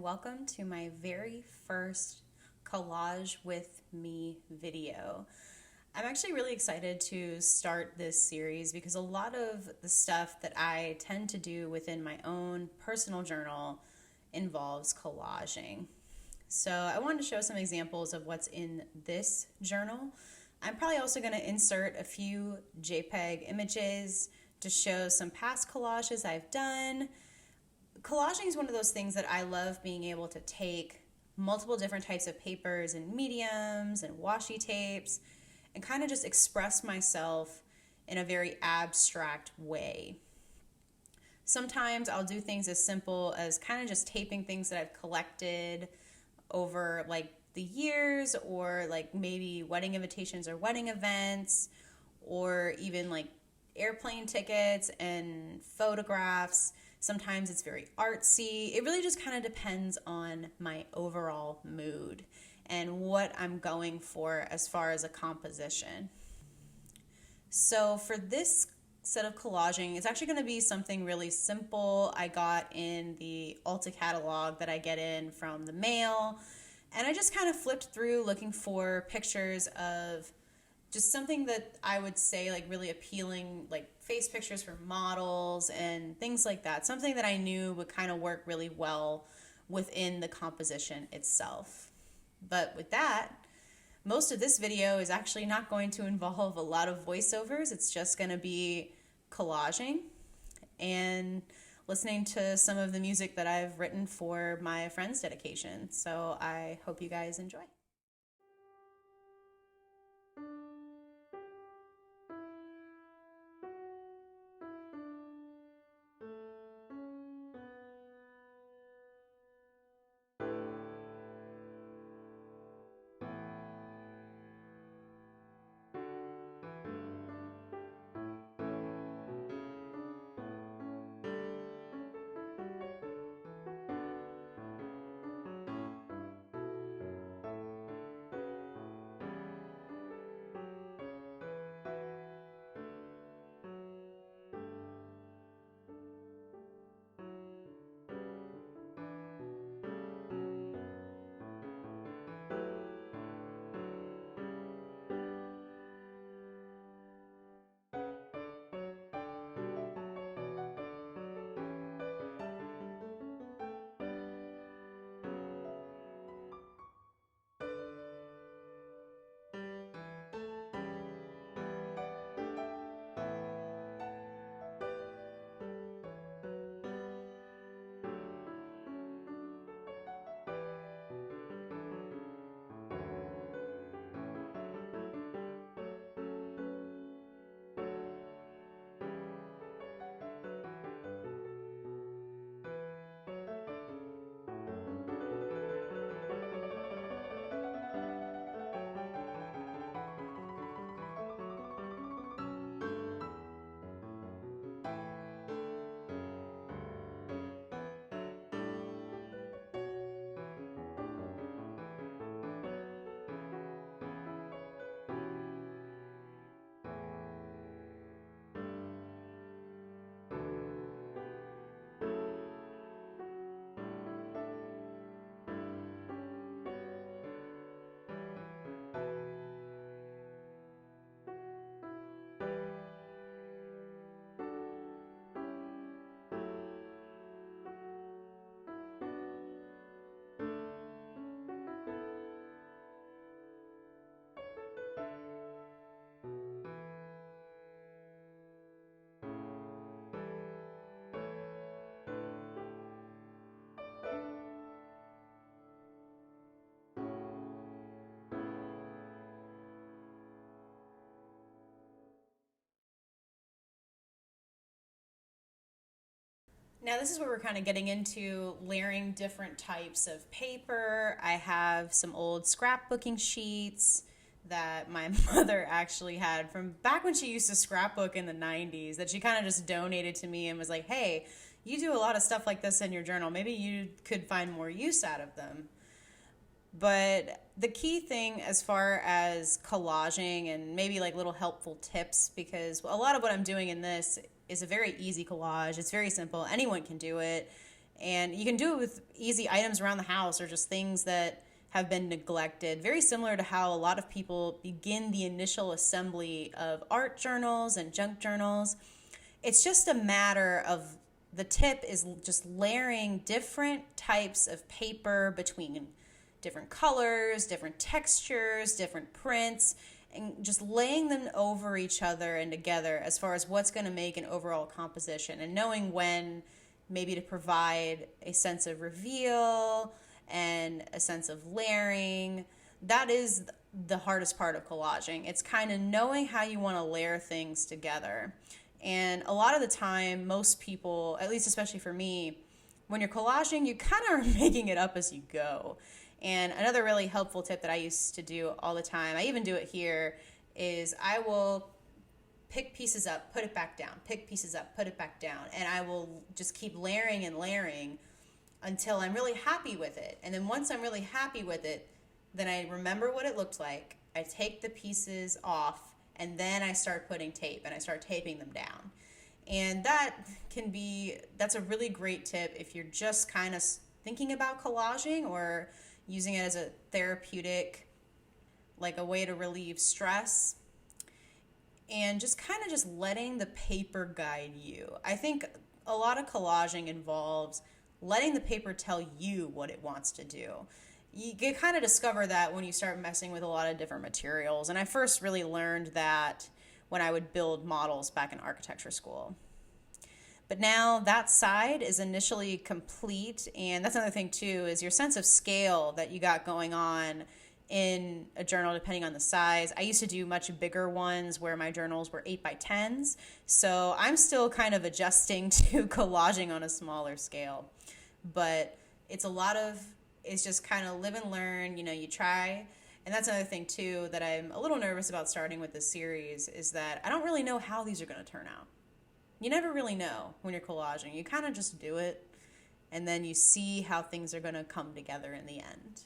welcome to my very first collage with me video. I'm actually really excited to start this series because a lot of the stuff that I tend to do within my own personal journal involves collaging. So I wanted to show some examples of what's in this journal. I'm probably also going to insert a few JPEG images to show some past collages I've done. Collaging is one of those things that I love, being able to take multiple different types of papers and mediums and washi tapes and kind of just express myself in a very abstract way. Sometimes I'll do things as simple as kind of just taping things that I've collected over like the years, or like maybe wedding invitations or wedding events, or even like airplane tickets and photographs. Sometimes it's very artsy. It really just kind of depends on my overall mood and what I'm going for as far as a composition. So for this set of collaging, it's actually going to be something really simple I got in the Ulta catalog that I get in from the mail. And I just kind of flipped through looking for pictures of just something that I would say like really appealing, like face pictures for models and things like that. Something that I knew would kind of work really well within the composition itself. But with that, most of this video is actually not going to involve a lot of voiceovers. It's just going to be collaging and listening to some of the music that I've written for my friend's dedication. So I hope you guys enjoy. Now this is where we're kind of getting into layering different types of paper. I have some old scrapbooking sheets that my mother actually had from back when she used to scrapbook in the 90s, that she kind of just donated to me and was like, hey, you do a lot of stuff like this in your journal. Maybe you could find more use out of them. But the key thing as far as collaging and maybe like little helpful tips, because a lot of what I'm doing in this is a very easy collage. It's very simple. Anyone can do it. And you can do it with easy items around the house or just things that have been neglected. Very similar to how a lot of people begin the initial assembly of art journals and junk journals. It's just a matter of the tip is just layering different types of paper between different colors, different textures, different prints, and just laying them over each other and together as far as what's going to make an overall composition, and knowing when maybe to provide a sense of reveal and a sense of layering. That is the hardest part of collaging. It's kind of knowing how you want to layer things together. And a lot of the time, most people, at least especially for me, when you're collaging, you kind of are making it up as you go. And another really helpful tip that I used to do all the time, I even do it here, is I will pick pieces up, put it back down, pick pieces up, put it back down, and I will just keep layering and layering until I'm really happy with it. And then once I'm really happy with it, then I remember what it looked like. I take the pieces off, and then I start putting tape, and I start taping them down. And that's a really great tip if you're just kind of thinking about collaging or using it as a therapeutic, like a way to relieve stress, and just kind of just letting the paper guide you. I think a lot of collaging involves letting the paper tell you what it wants to do. You kind of discover that when you start messing with a lot of different materials. And I first really learned that when I would build models back in architecture school. But now that side is initially complete, and that's another thing too, is your sense of scale that you got going on in a journal depending on the size. I used to do much bigger ones where my journals were 8x10s, so I'm still kind of adjusting to collaging on a smaller scale. But it's just kind of live and learn, you try. And that's another thing too that I'm a little nervous about starting with this series, is that I don't really know how these are going to turn out. You never really know when you're collaging. You kind of just do it, and then you see how things are going to come together in the end.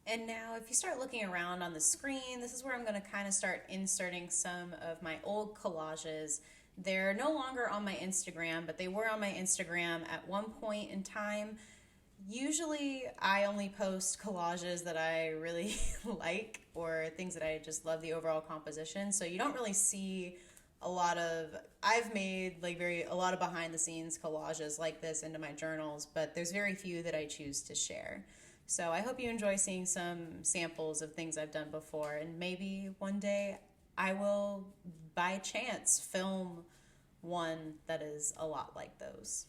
And now if you start looking around on the screen, this is where I'm going to kind of start inserting some of my old collages. They're no longer on my Instagram, but they were on my Instagram at one point in time. Usually I only post collages that I really like, or things that I just love the overall composition. So you don't really see I've made a lot of behind the scenes collages like this into my journals, but there's very few that I choose to share. So I hope you enjoy seeing some samples of things I've done before, and maybe one day I will, by chance, film one that is a lot like those.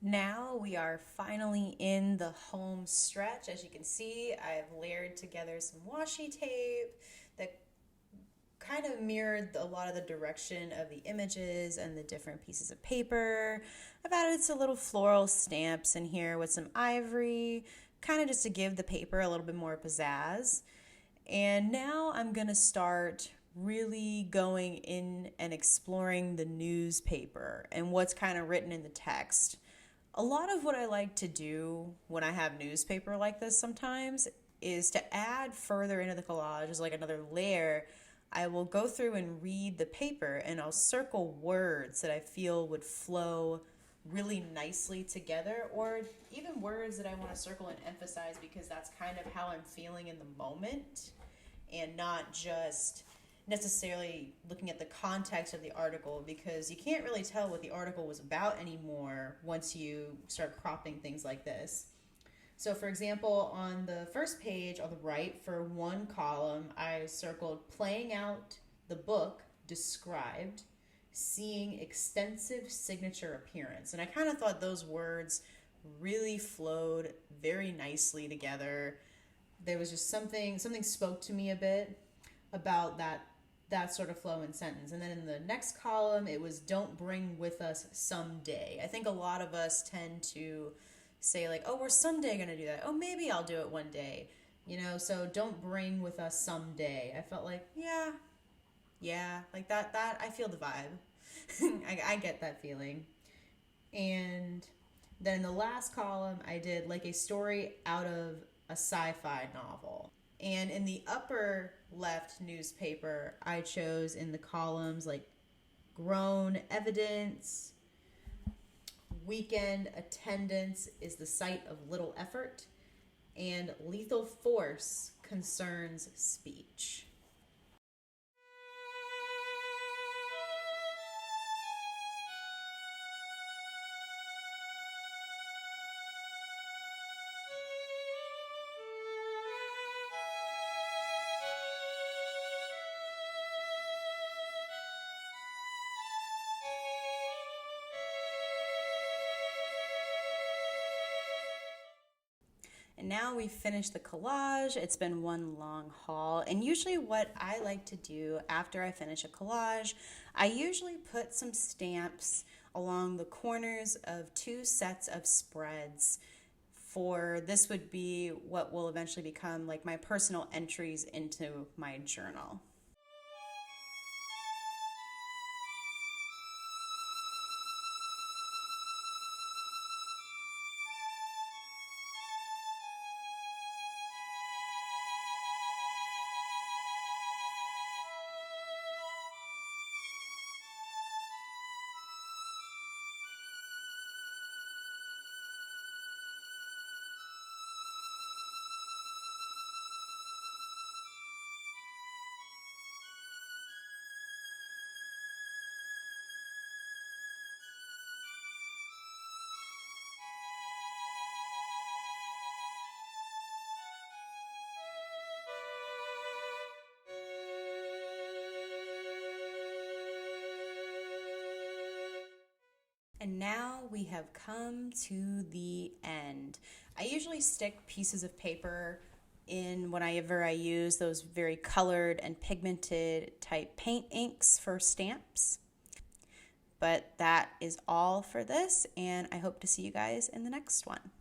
Now we are finally in the home stretch. As you can see, I've layered together some washi tape that kind of mirrored a lot of the direction of the images and the different pieces of paper. I've added some little floral stamps in here with some ivory, kind of just to give the paper a little bit more pizzazz. And now I'm going to start really going in and exploring the newspaper and what's kind of written in the text. A lot of what I like to do when I have newspaper like this sometimes is to add further into the collage as like another layer. I will go through and read the paper and I'll circle words that I feel would flow really nicely together, or even words that I want to circle and emphasize because that's kind of how I'm feeling in the moment, and not just necessarily looking at the context of the article, because you can't really tell what the article was about anymore once you start cropping things like this. So for example, on the first page on the right for one column, I circled playing out the book described, seeing extensive signature appearance. And I kind of thought those words really flowed very nicely together. There was just something spoke to me a bit about that sort of flow in sentence. And then in the next column, it was don't bring with us someday. I think a lot of us tend to say like, oh, we're someday going to do that. Oh, maybe I'll do it one day. So don't bring with us someday. I felt like, yeah, like that I feel the vibe. I get that feeling. And then in the last column, I did like a story out of a sci-fi novel. And in the upper left newspaper, I chose in the columns like grown evidence, weekend attendance is the site of little effort, and lethal force concerns speech. And now we've finished the collage. It's been one long haul. And usually what I like to do after I finish a collage, I usually put some stamps along the corners of two sets of spreads. For this would be what will eventually become like my personal entries into my journal. And now we have come to the end. I usually stick pieces of paper in whenever I use those very colored and pigmented type paint inks for stamps. But that is all for this, and I hope to see you guys in the next one.